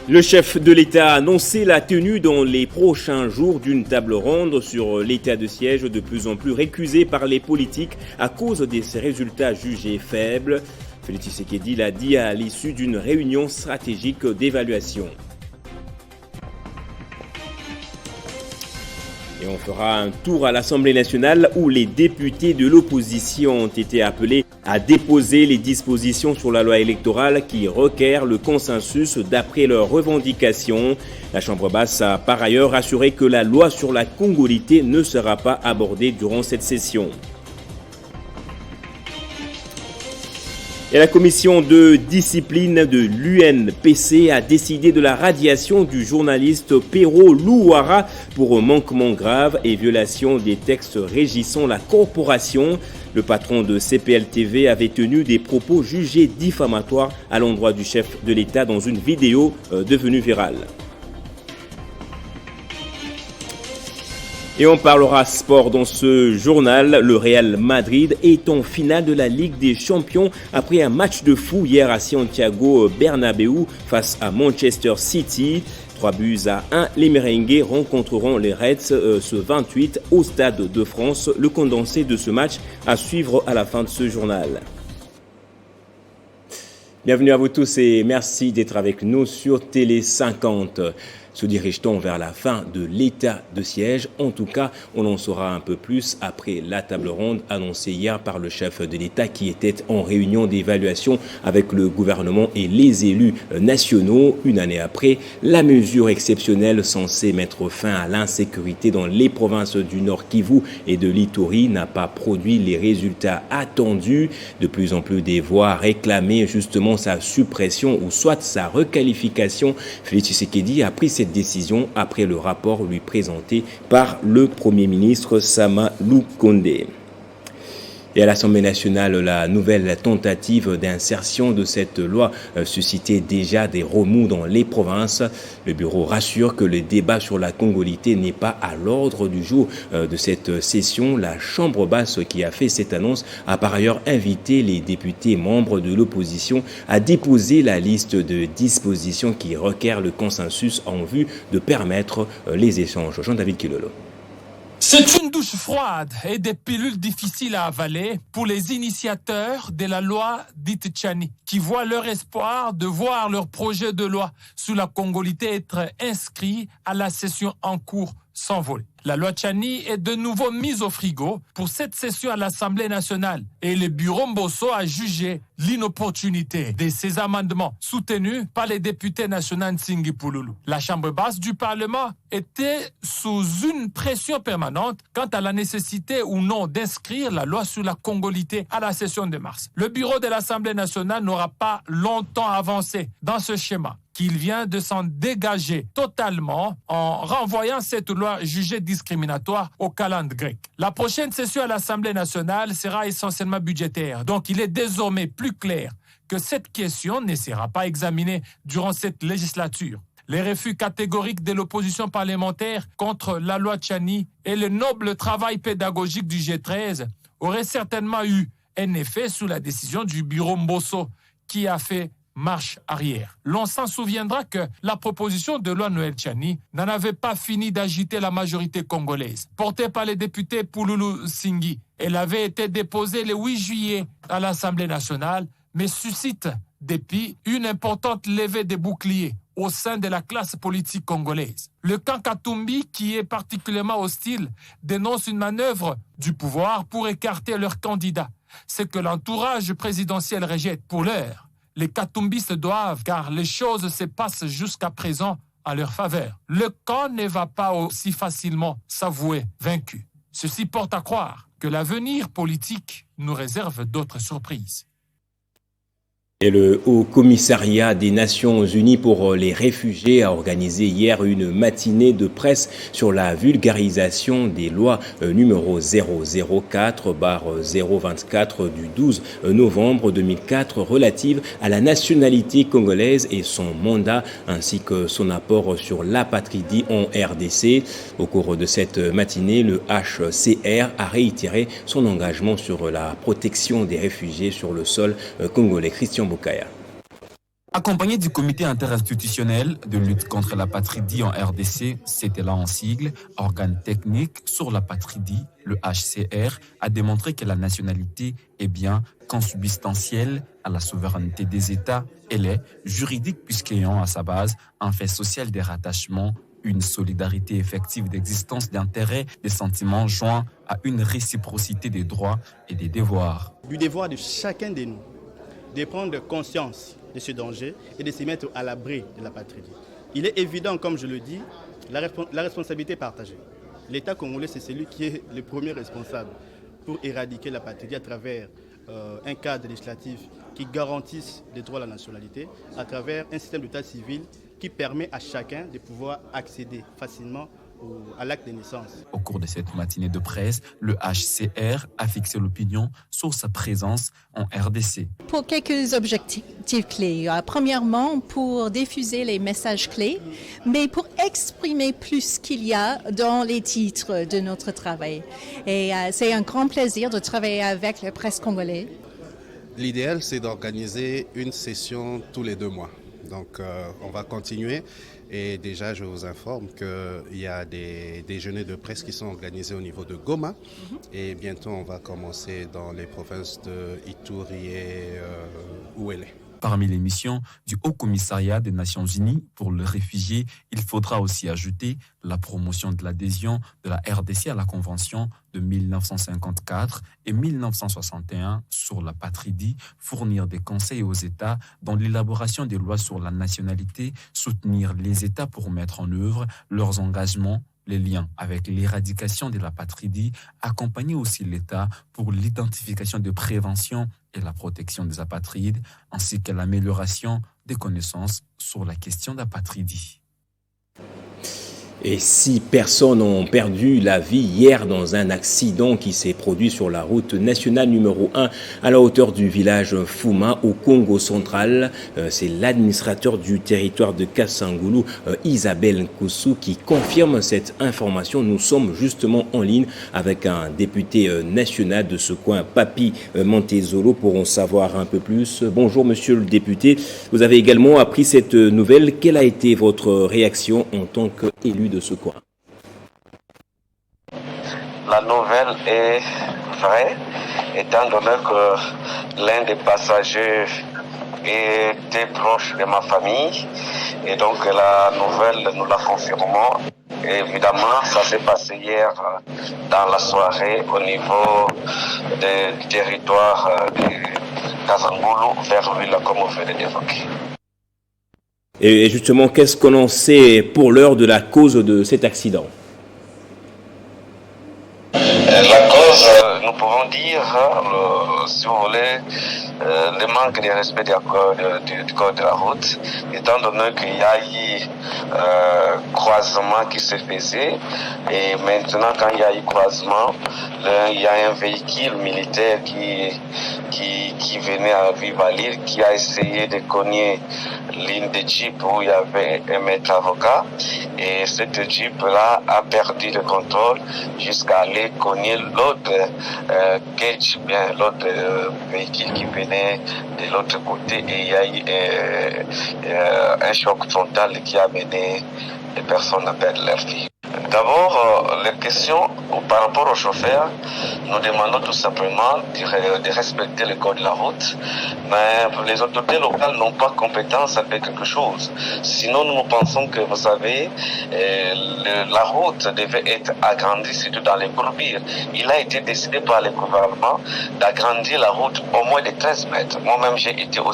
Le chef de l'État a annoncé la tenue dans les prochains jours d'une table ronde sur l'état de siège de plus en plus récusé par les politiques à cause de ses résultats jugés faibles. Félix Tshisekedi l'a dit à l'issue d'une réunion stratégique d'évaluation. Et on fera un tour à l'Assemblée nationale où les députés de l'opposition ont été appelés à déposer les dispositions sur la loi électorale qui requiert le consensus d'après leurs revendications. La Chambre basse a par ailleurs assuré que la loi sur la congolité ne sera pas abordée durant cette session. Et la commission de discipline de l'UNPC a décidé de la radiation du journaliste Pero Louara pour manquement grave et violation des textes régissant la corporation. Le patron de CPL-TV avait tenu des propos jugés diffamatoires à l'endroit du chef de l'État dans une vidéo devenue virale. Et on parlera sport dans ce journal. Le Real Madrid est en finale de la Ligue des Champions après un match de fou hier à Santiago Bernabéu face à Manchester City. 3-1, les Merengues rencontreront les Reds ce 28 au Stade de France. Le condensé de ce match à suivre à la fin de ce journal. Bienvenue à vous tous et merci d'être avec nous sur Télé 50. Se dirige-t-on vers la fin de l'état de siège? En tout cas, on en saura un peu plus après la table ronde annoncée hier par le chef de l'État qui était en réunion d'évaluation avec le gouvernement et les élus nationaux. Une année après, la mesure exceptionnelle censée mettre fin à l'insécurité dans les provinces du Nord Kivu et de l'Ituri n'a pas produit les résultats attendus. De plus en plus des voix réclamaient justement sa suppression ou soit sa requalification. Félix Tshisekedi a pris cette décision après le rapport lui présenté par le Premier ministre Sama Lukonde. Et à l'Assemblée nationale, la nouvelle tentative d'insertion de cette loi suscitait déjà des remous dans les provinces. Le bureau rassure que le débat sur la congolité n'est pas à l'ordre du jour de cette session. La Chambre basse qui a fait cette annonce a par ailleurs invité les députés membres de l'opposition à déposer la liste de dispositions qui requièrent le consensus en vue de permettre les échanges. Jean-David Kilolo. C'est une douche froide et des pilules difficiles à avaler pour les initiateurs de la loi dite Tchani, qui voient leur espoir de voir leur projet de loi sur la congolité être inscrit à la session en cours s'envoler. La loi Tchani est de nouveau mise au frigo pour cette session à l'Assemblée nationale et le bureau Mbosso a jugé l'inopportunité de ces amendements soutenus par les députés nationaux Nsingi Pouloulou. La Chambre basse du Parlement était sous une pression permanente quant à la nécessité ou non d'inscrire la loi sur la congolité à la session de mars. Le bureau de l'Assemblée nationale n'aura pas longtemps avancé dans ce schéma, qu'il vient de s'en dégager totalement en renvoyant cette loi jugée discriminatoire au calendrier grec. La prochaine session à l'Assemblée nationale sera essentiellement budgétaire, donc il est désormais plus clair que cette question ne sera pas examinée durant cette législature. Les refus catégoriques de l'opposition parlementaire contre la loi Tchani et le noble travail pédagogique du G13 auraient certainement eu un effet sous la décision du bureau Mbosso qui a fait marche arrière. L'on s'en souviendra que la proposition de loi Noël Tchani n'en avait pas fini d'agiter la majorité congolaise. Portée par les députés Pouloulou Singhi, elle avait été déposée le 8 juillet à l'Assemblée nationale, mais suscite depuis une importante levée des boucliers au sein de la classe politique congolaise. Le camp Katumbi, qui est particulièrement hostile, dénonce une manœuvre du pouvoir pour écarter leur candidat. C'est que l'entourage présidentiel rejette pour l'heure. Les Katumbistes doivent, car les choses se passent jusqu'à présent à leur faveur. Le camp ne va pas aussi facilement s'avouer vaincu. Ceci porte à croire que l'avenir politique nous réserve d'autres surprises. Et le Haut Commissariat des Nations Unies pour les réfugiés a organisé hier une matinée de presse sur la vulgarisation des lois numéro 004/024 du 12 novembre 2004 relative à la nationalité congolaise et son mandat ainsi que son apport sur l'apatridie en RDC. Au cours de cette matinée, le HCR a réitéré son engagement sur la protection des réfugiés sur le sol congolais. Christian Boukaya. Accompagné du comité interinstitutionnel de lutte contre l'apatridie en RDC, c'était là en sigle, organe technique sur l'apatridie, le HCR a démontré que la nationalité est bien consubstantielle à la souveraineté des États. Elle est juridique puisqu'ayant à sa base un fait social des rattachements, une solidarité effective d'existence d'intérêts, des sentiments joints à une réciprocité des droits et des devoirs. Du devoir de chacun de nous de prendre conscience de ce danger et de se mettre à l'abri de l'apatridie. Il est évident, comme je le dis, la responsabilité est partagée. L'État congolais, c'est celui qui est le premier responsable pour éradiquer l'apatridie à travers un cadre législatif qui garantisse les droits à la nationalité, à travers un système d'état civil qui permet à chacun de pouvoir accéder facilement à l'acte de naissance. Au cours de cette matinée de presse, le HCR a fixé l'opinion sur sa présence en RDC. Pour quelques objectifs clés. Premièrement, pour diffuser les messages clés, mais pour exprimer plus ce qu'il y a dans les titres de notre travail. Et c'est un grand plaisir de travailler avec la presse congolaise. L'idéal, c'est d'organiser une session tous les 2 mois. Donc, on va continuer. Et déjà, je vous informe qu'il y a des déjeuners de presse qui sont organisés au niveau de Goma. Et bientôt, on va commencer dans les provinces de Ituri et Ouélé. Parmi les missions du Haut Commissariat des Nations Unies pour les réfugiés, il faudra aussi ajouter la promotion de l'adhésion de la RDC à la Convention de 1954 et 1961 sur l'apatridie, fournir des conseils aux États dans l'élaboration des lois sur la nationalité, soutenir les États pour mettre en œuvre leurs engagements, les liens avec l'éradication de l'apatridie, accompagner aussi l'État pour l'identification de prévention et la protection des apatrides, ainsi que l'amélioration des connaissances sur la question d'apatridie. Et 6 personnes ont perdu la vie hier dans un accident qui s'est produit sur la route nationale numéro 1 à la hauteur du village Fuma au Congo central. C'est l'administrateur du territoire de Kassangoulou, Isabelle Nkoussou, qui confirme cette information. Nous sommes justement en ligne avec un député national de ce coin, Papi Montezolo, pour en savoir un peu plus. Bonjour monsieur le député, vous avez également appris cette nouvelle. Quelle a été votre réaction en tant qu'élu de ce coin? La nouvelle est vraie, étant donné que l'un des passagers était proche de ma famille, et donc la nouvelle, nous la confirmons. Et évidemment, ça s'est passé hier dans la soirée au niveau du territoire de Kassangoulou vers Villa, comme on venait d'évoquer. Et justement, qu'est-ce qu'on en sait pour l'heure de la cause de cet accident? La cause, nous pouvons dire, si vous voulez, le manque de respect du code de la route, étant donné qu'il y a eu croisement qui se faisait, et maintenant quand il y a eu croisement, il y a un véhicule militaire qui venait à Vive-à-Lille, qui a essayé de cogner l'une des jeeps où il y avait un maître avocat, et cette jeep-là a perdu le contrôle jusqu'à aller cogner l'autre cage, bien l'autre véhicule qui venait de l'autre côté, et il y a eu un choc frontal qui a mené les personnes à perdre leur vie. D'abord, les questions par rapport au chauffeur, nous demandons tout simplement de respecter le code de la route, mais les autorités locales n'ont pas compétence à faire quelque chose. Sinon, nous pensons que, vous savez, la route devait être agrandie, surtout dans les bourbires. Il a été décidé par le gouvernement d'agrandir la route au moins de 13 mètres. Moi-même, j'ai été aux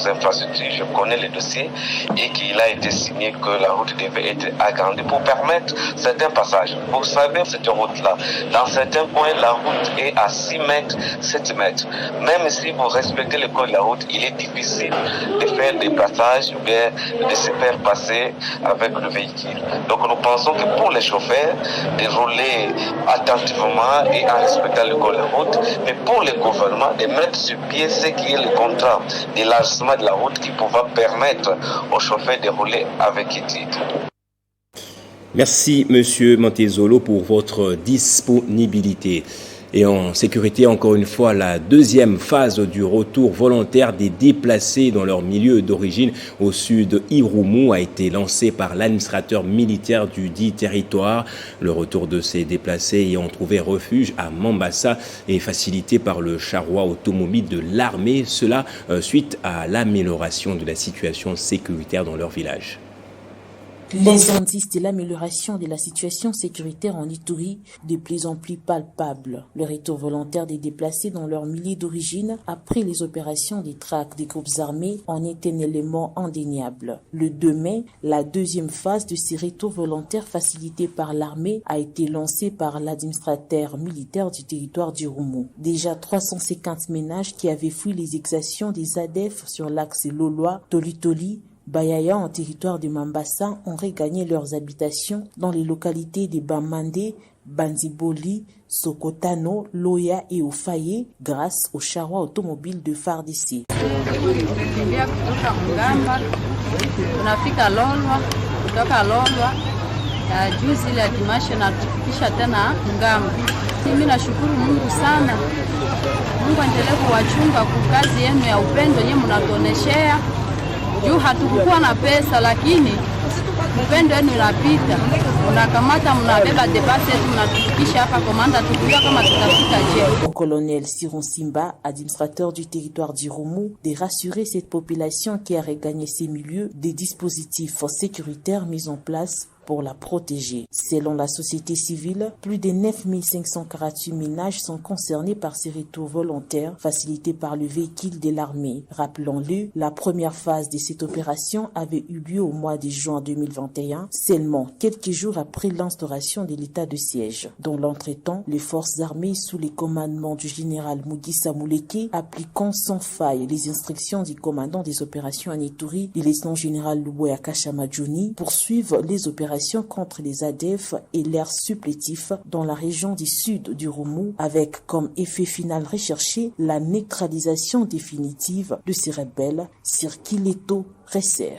infrastructures, je connais les dossiers, et qu'il a été signé que la route devait être agrandie pour permettre route, certains passages. Vous savez, cette route-là, dans certains points, la route est à 6 mètres, 7 mètres. Même si vous respectez le code de la route, il est difficile de faire des passages ou bien de se faire passer avec le véhicule. Donc nous pensons que pour les chauffeurs, de rouler attentivement et en respectant le code de la route, mais pour le gouvernement, de mettre sur pied ce qui est le contrat d'élargissement de la route qui pourra permettre aux chauffeurs de rouler avec éthique. Merci Monsieur Montezolo pour votre disponibilité. Et en sécurité, encore une fois, la deuxième phase du retour volontaire des déplacés dans leur milieu d'origine au sud Irumu a été lancée par l'administrateur militaire du dit territoire. Le retour de ces déplacés ayant trouvé refuge à Mambasa est facilité par le charroi automobile de l'armée, cela suite à l'amélioration de la situation sécuritaire dans leur village. Les indices de l'amélioration de la situation sécuritaire en Ituri de plus en plus palpables. Le retour volontaire des déplacés dans leur milieu d'origine après les opérations des traques des groupes armés en est un élément indéniable. Le 2 mai, la deuxième phase de ces retours volontaires facilités par l'armée a été lancée par l'administrateur militaire du territoire d'Irumu. Déjà 350 ménages qui avaient fui les exactions des ADF sur l'axe Loloa-Tolitoli Bayaya en territoire de Mambasa ont regagné leurs habitations dans les localités de Bamande, Banziboli, Sokotano, Loya et Ofaye grâce au charroi automobile de FARDC. Kutoka Lolwa juzi ile dimashe na kufikisha tena Ngamba. Mimi nashukuru Mungu sana. Mungu endelee kuwachunga kwa kazi yenu ya upendo yenyewe mnatuoneshea. Juu hatukukuwa na pesa lakini upendo wenu unapita. Unakamata mnabeba debase mnatufikisha hapa komanda tukujua kama tutafika je. Au colonel Siron Simba, administrateur du territoire d'Irumu, de rassurer cette population qui a regagné ces milieux des dispositifs sécuritaires mis en place pour la protéger. Selon la société civile, plus de 9548 ménages sont concernés par ces retours volontaires facilités par le véhicule de l'armée. Rappelons-le, la première phase de cette opération avait eu lieu au mois de juin 2021, seulement quelques jours après l'instauration de l'état de siège. Dans l'entretemps, les forces armées sous les commandements du général Mugisa Mouleke, appliquant sans faille les instructions du commandant des opérations en Ituri, le lieutenant général Luboya Kashamadjouni, poursuivent les opérations contre les ADF et leurs supplétifs dans la région du sud du Rumu, avec comme effet final recherché la neutralisation définitive de ces rebelles sur Kileto Reser.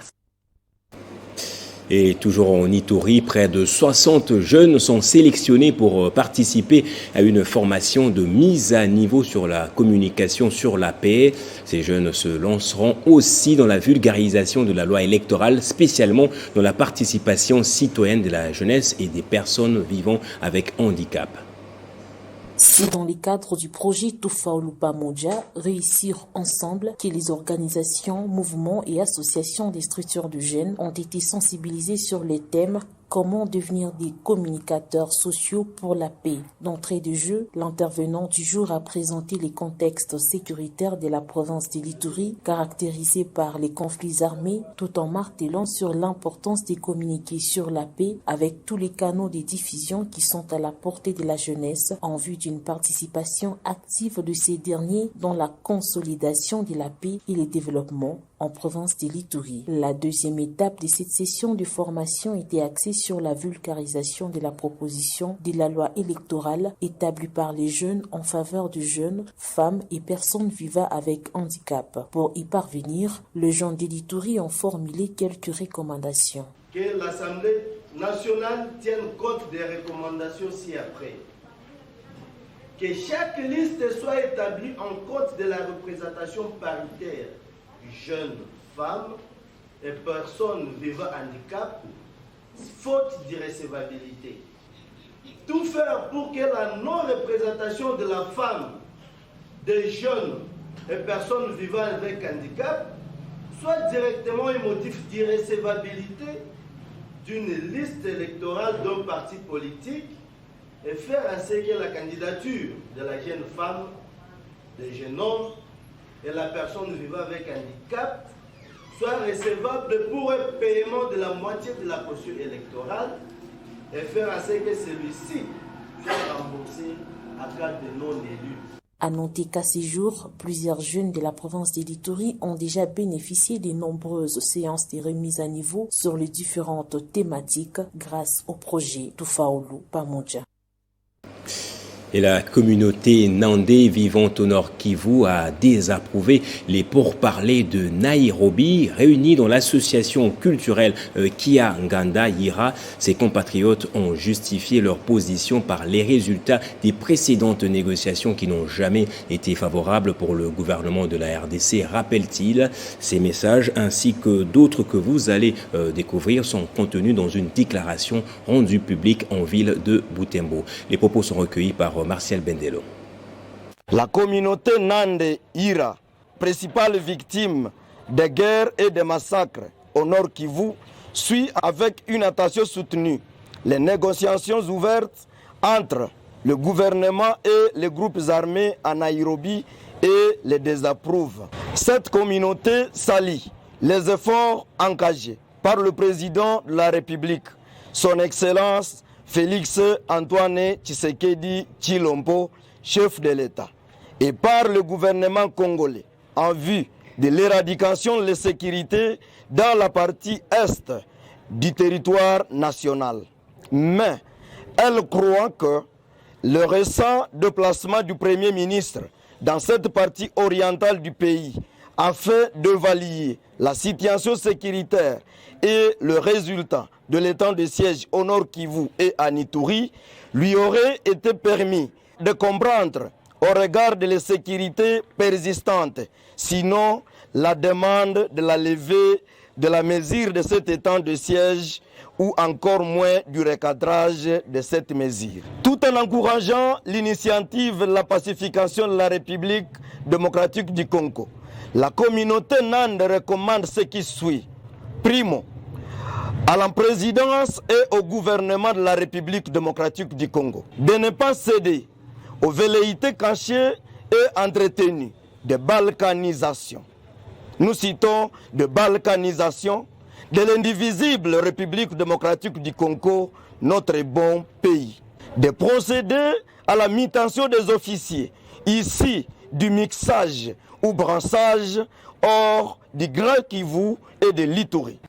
Et toujours en Ituri, près de 60 jeunes sont sélectionnés pour participer à une formation de mise à niveau sur la communication sur la paix. Ces jeunes se lanceront aussi dans la vulgarisation de la loi électorale, spécialement dans la participation citoyenne de la jeunesse et des personnes vivant avec handicap. C'est dans le cadre du projet Tofaolupa Moja, Réussir ensemble, que les organisations, mouvements et associations des structures de jeunes ont été sensibilisées sur les thèmes comment devenir des communicateurs sociaux pour la paix. D'entrée de jeu, l'intervenant du jour a présenté les contextes sécuritaires de la province de l'Ituri, caractérisés par les conflits armés, tout en martelant sur l'importance de communiquer sur la paix avec tous les canaux de diffusion qui sont à la portée de la jeunesse en vue d'une participation active de ces derniers dans la consolidation de la paix et le développement en province de l'Ituri. La deuxième étape de cette session de formation était axée sur la vulgarisation de la proposition de la loi électorale établie par les jeunes en faveur de jeunes, femmes et personnes vivant avec handicap. Pour y parvenir, les jeunes de l'Ituri ont formulé quelques recommandations. Que l'Assemblée nationale tienne compte des recommandations ci-après. Que chaque liste soit établie en compte de la représentation paritaire jeunes, femmes et personnes vivant handicap, faute d'irrecevabilité. Tout faire pour que la non-représentation de la femme, des jeunes et personnes vivant avec handicap soit directement un motif d'irrecevabilité d'une liste électorale d'un parti politique et faire en sorte que la candidature de la jeune femme, des jeunes hommes et la personne vivant avec handicap soit recevable pour un paiement de la moitié de la caution électorale et faire en sorte que celui-ci soit remboursé à cas de non-élus. À noter qu'à ce jour, plusieurs jeunes de la province d'Ituri ont déjà bénéficié de nombreuses séances de remise à niveau sur les différentes thématiques grâce au projet Tufaulu Pamoja. Et la communauté nandé vivant au Nord Kivu a désapprouvé les pourparlers de Nairobi réunis dans l'association culturelle Kia Nganda Yira. Ses compatriotes ont justifié leur position par les résultats des précédentes négociations qui n'ont jamais été favorables pour le gouvernement de la RDC, rappelle-t-il. Ces messages ainsi que d'autres que vous allez découvrir sont contenus dans une déclaration rendue publique en ville de Butembo. Les propos sont recueillis par Martial Bendelo. La communauté Nande Ira, principale victime des guerres et des massacres au Nord Kivu, suit avec une attention soutenue les négociations ouvertes entre le gouvernement et les groupes armés à Nairobi et les désapprouve. Cette communauté salue les efforts engagés par le président de la République, son Excellence Félix Antoine Tshisekedi Tshilombo, chef de l'État, et par le gouvernement congolais en vue de l'éradication de l'insécurité dans la partie est du territoire national. Mais elle croit que le récent déplacement du Premier ministre dans cette partie orientale du pays afin d'évaluer la situation sécuritaire et le résultat de l'état de siège au Nord Kivu et à Ituri lui aurait été permis de comprendre au regard de l'insécurité persistante, sinon la demande de la levée de la mesure de cet état de siège ou encore moins du recadrage de cette mesure. Tout en encourageant l'initiative de la pacification de la République démocratique du Congo, la communauté Nande recommande ce qui suit. Primo, à la présidence et au gouvernement de la République démocratique du Congo de ne pas céder aux velléités cachées et entretenues de balkanisation. Nous citons de balkanisation de l'indivisible République démocratique du Congo, notre bon pays. De procéder à la mutation des officiers, ici du mixage ou brassage hors du Grand Kivu et de l'Ituri.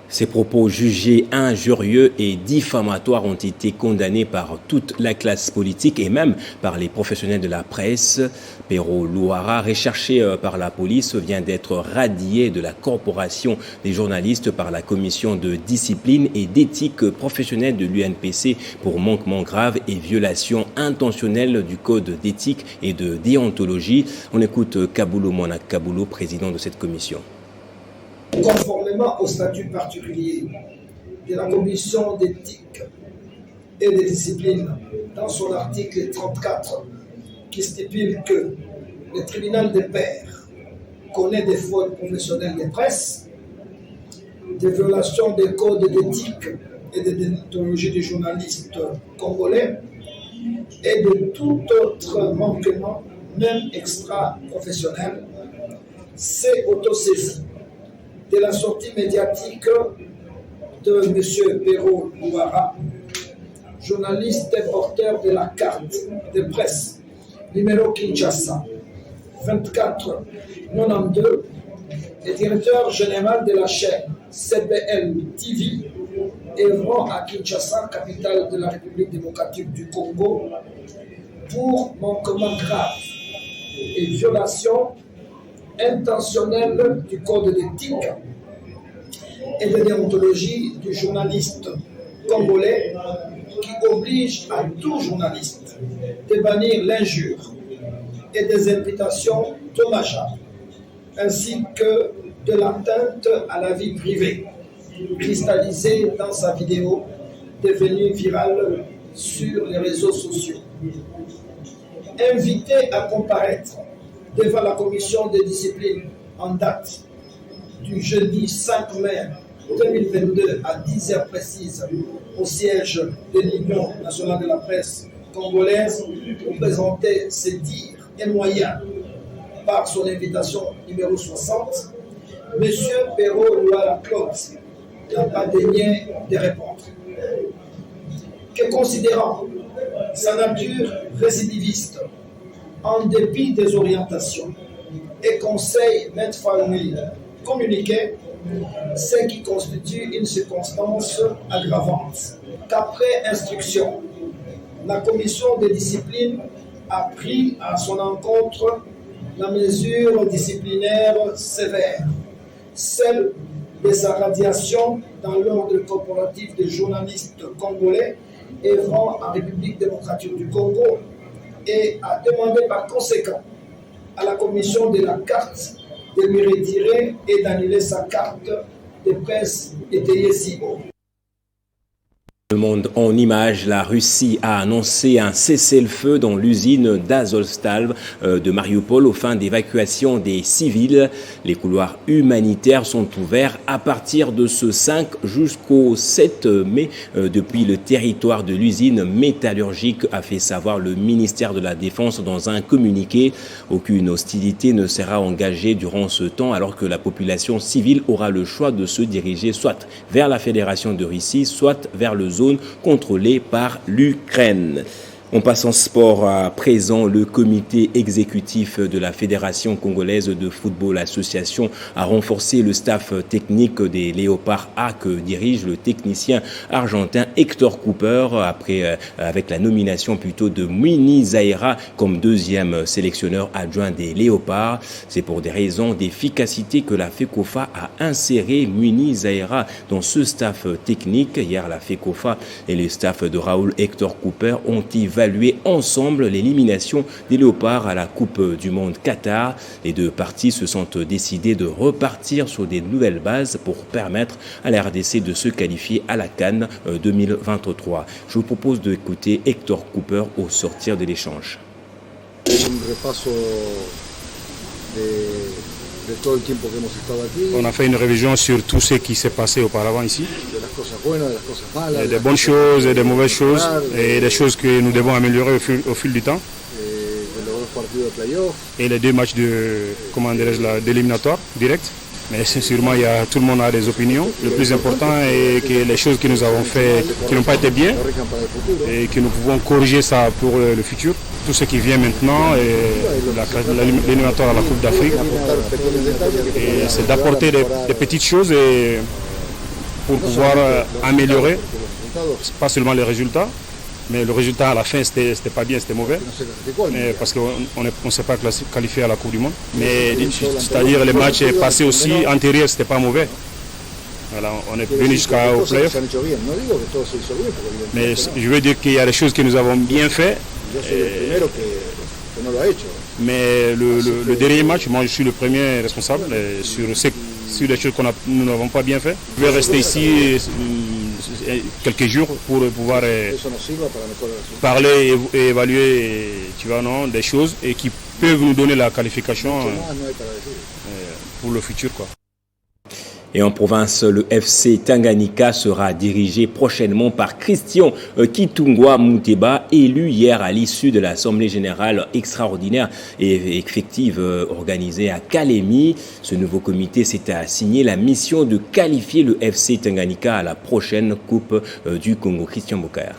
Ces propos jugés injurieux et diffamatoires ont été condamnés par toute la classe politique et même par les professionnels de la presse. Pero Louara, recherché par la police, vient d'être radié de la corporation des journalistes par la commission de discipline et d'éthique professionnelle de l'UNPC pour manquement grave et violation intentionnelle du code d'éthique et de déontologie. On écoute Kabulo Monak Kabulo, président de cette commission. Conformément au statut particulier de la commission d'éthique et de discipline dans son article 34 qui stipule que le tribunal des pairs connaît des fautes professionnelles de presse, des violations des codes d'éthique et de déontologie des journalistes congolais et de tout autre manquement, même extra-professionnel, s'est autosaisi de la sortie médiatique de M. Pero Louara, journaliste et porteur de la carte de presse numéro Kinshasa 2492 et directeur général de la chaîne CBL TV œuvrant à Kinshasa, capitale de la République démocratique du Congo, pour manquement grave et violation intentionnelle du code d'éthique et de déontologie du journaliste congolais qui oblige à tout journaliste de bannir l'injure et des imputations dommageables, ainsi que de l'atteinte à la vie privée, cristallisée dans sa vidéo devenue virale sur les réseaux sociaux. Invité à comparaître devant la commission de discipline en date du jeudi 5 mai 2022 à 10h précises au siège de l'Union nationale de la presse congolaise pour présenter ses dires et moyens par son invitation numéro 60, M. Pero Louara Claude n'a pas daigné de répondre. Que considérant sa nature récidiviste, en dépit des orientations et conseils maintes fois communiqués, ce qui constitue une circonstance aggravante, qu'après instruction, la commission de discipline a pris à son encontre la mesure disciplinaire sévère, celle de sa radiation dans l'ordre corporatif des journalistes congolais œuvrant en République démocratique du Congo, et a demandé par conséquent à la commission de la carte de lui retirer et d'annuler sa carte de presse étayée si haut. Le monde en images, la Russie a annoncé un cessez-le-feu dans l'usine d'Azovstal de Mariupol aux fins d'évacuation des civils. Les couloirs humanitaires sont ouverts à partir de ce 5 jusqu'au 7 mai depuis le territoire de l'usine métallurgique, a fait savoir le ministère de la Défense dans un communiqué. Aucune hostilité ne sera engagée durant ce temps alors que la population civile aura le choix de se diriger soit vers la Fédération de Russie, soit vers le zone contrôlée par l'Ukraine. On passe en sport à présent. Le comité exécutif de la Fédération congolaise de football association a renforcé le staff technique des Léopards A que dirige le technicien argentin Héctor Cooper avec la nomination plutôt de Muni Zaira comme deuxième sélectionneur adjoint des Léopards. C'est pour des raisons d'efficacité que la FECOFA a inséré Muni Zaira dans ce staff technique. Hier, la FECOFA et le staff de Raoul Héctor Cooper ont évalué ensemble l'élimination des Léopards à la Coupe du Monde Qatar. Les deux parties se sont décidées de repartir sur des nouvelles bases pour permettre à la RDC de se qualifier à la CAN 2023. Je vous propose d'écouter Héctor Cooper au sortir de l'échange. On a fait une révision sur tout ce qui s'est passé auparavant ici. Et des bonnes choses et des mauvaises choses et des choses que nous devons améliorer au fil du temps. Et les deux matchs d'éliminatoire direct. Mais sûrement, tout le monde a des opinions. Le plus important est que les choses que nous avons faites qui n'ont pas été bien et que nous pouvons corriger ça pour le futur. Tout ce qui vient maintenant est l'éliminatoire à la Coupe d'Afrique. Et c'est d'apporter des petites choses pour pouvoir améliorer, pas seulement les résultats, mais le résultat à la fin, c'était pas bien, c'était mauvais, parce qu'on ne s'est pas qualifié à la Coupe du Monde. Mais c'est-à-dire les matchs passés aussi, antérieurs, c'était pas mauvais. Voilà, on est venu jusqu'au play-off. Mais je veux dire qu'il y a des choses que nous avons bien fait. Mais le dernier match, moi je suis le premier responsable sur les choses que nous n'avons pas bien fait. Je vais rester ici quelques jours pour pouvoir parler et évaluer des choses et qui peuvent nous donner la qualification pour le futur, quoi. Et en province, le FC Tanganyika sera dirigé prochainement par Christian Kitungwa Muteba, élu hier à l'issue de l'Assemblée générale extraordinaire et effective organisée à Kalemi. Ce nouveau comité s'est assigné la mission de qualifier le FC Tanganyika à la prochaine Coupe du Congo. Christian Bokaya.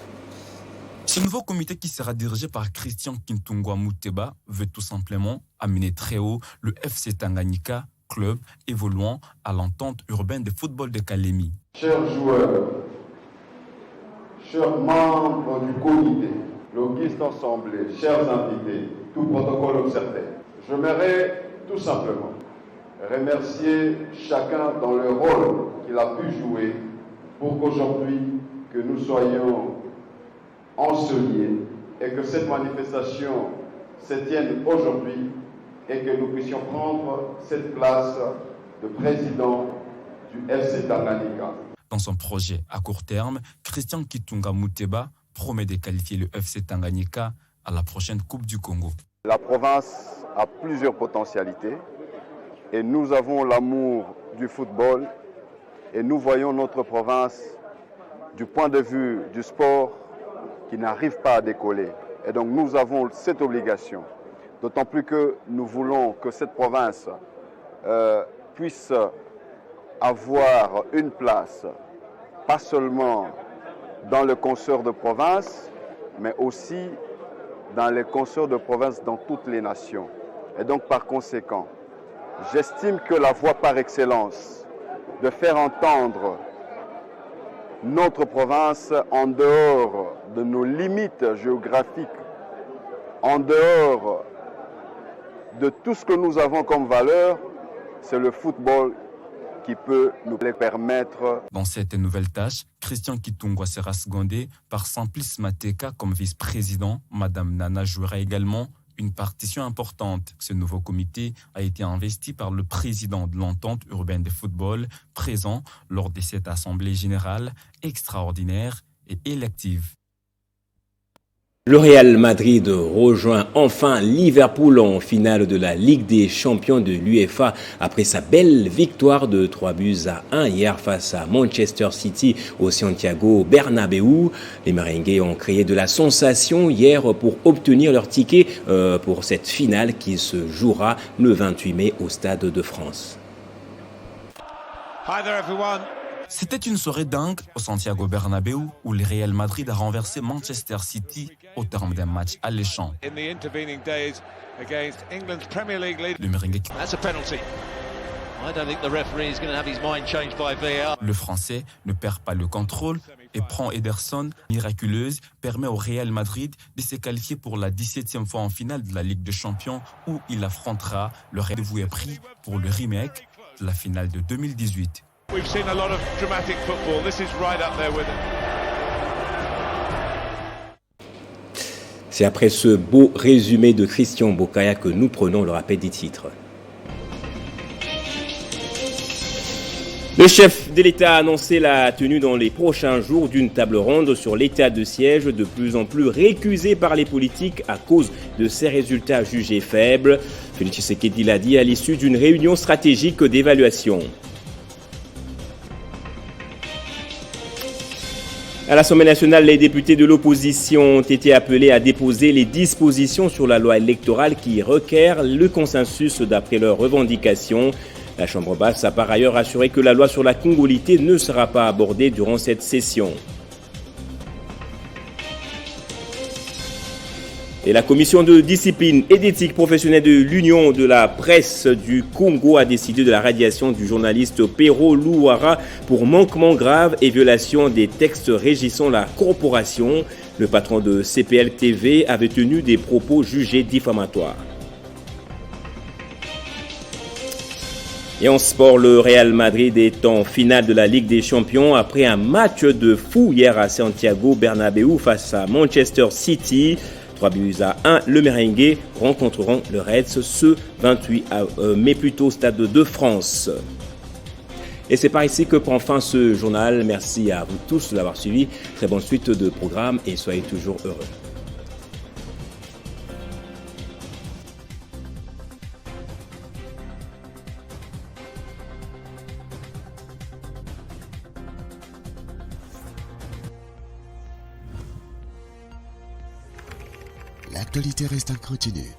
Ce nouveau comité qui sera dirigé par Christian Kitungwa Muteba veut tout simplement amener très haut le FC Tanganyika, club évoluant à l'entente urbaine de football de Kalemi. Chers joueurs, chers membres du comité, logistes assemblés, chers invités, tout protocole observé, j'aimerais tout simplement remercier chacun dans le rôle qu'il a pu jouer pour qu'aujourd'hui que nous soyons ensoleillés et que cette manifestation se tienne aujourd'hui et que nous puissions prendre cette place de président du FC Tanganyika. Dans son projet à court terme, Christian Kitungwa Muteba promet de qualifier le FC Tanganyika à la prochaine Coupe du Congo. La province a plusieurs potentialités et nous avons l'amour du football et nous voyons notre province du point de vue du sport qui n'arrive pas à décoller. Et donc nous avons cette obligation. D'autant plus que nous voulons que cette province puisse avoir une place, pas seulement dans le concert de province, mais aussi dans les concerts de province dans toutes les nations. Et donc par conséquent, j'estime que la voie par excellence de faire entendre notre province en dehors de nos limites géographiques, en dehors de tout ce que nous avons comme valeur, c'est le football qui peut nous les permettre. Dans cette nouvelle tâche, Christian Kitungwa sera secondé par Simplice Mateka comme vice-président. Madame Nana jouera également une partition importante. Ce nouveau comité a été investi par le président de l'entente urbaine de football, présent lors de cette assemblée générale extraordinaire et élective. Le Real Madrid rejoint enfin Liverpool en finale de la Ligue des champions de l'UEFA après sa belle victoire de 3-1 hier face à Manchester City au Santiago Bernabéu. Les Merengues ont créé de la sensation hier pour obtenir leur ticket pour cette finale qui se jouera le 28 mai au Stade de France. Hi there everyone. C'était une soirée dingue au Santiago Bernabéu où le Real Madrid a renversé Manchester City au terme d'un match alléchant. Le merengue. Le Français ne perd pas le contrôle et prend Ederson, miraculeuse, permet au Real Madrid de se qualifier pour la 17e fois en finale de la Ligue des Champions où il affrontera le rendez-vous est pris pour le remake de la finale de 2018. We've seen a lot of dramatic football. This is right up there with it. C'est après ce beau résumé de Christian Bokaya que nous prenons le rappel des titres. Le chef de l'État a annoncé la tenue dans les prochains jours d'une table ronde sur l'état de siège de plus en plus récusé par les politiques à cause de ses résultats jugés faibles. Félix Tshisekedi l'a dit à l'issue d'une réunion stratégique d'évaluation. À l'Assemblée nationale, les députés de l'opposition ont été appelés à déposer les dispositions sur la loi électorale qui requièrent le consensus d'après leurs revendications. La Chambre basse a par ailleurs assuré que la loi sur la congolité ne sera pas abordée durant cette session. Et la commission de discipline et d'éthique professionnelle de l'Union de la presse du Congo a décidé de la radiation du journaliste Pero Louara pour manquement grave et violation des textes régissant la corporation. Le patron de CPL TV avait tenu des propos jugés diffamatoires. Et en sport, le Real Madrid est en finale de la Ligue des Champions après un match de fou hier à Santiago Bernabéu face à Manchester City. 3-1, le merengue rencontreront le Reds ce 28 mai plutôt au Stade de France. Et c'est par ici que prend fin ce journal. Merci à vous tous de l'avoir suivi. Très bonne suite de programmes et soyez toujours heureux. L'actualité reste incontinue.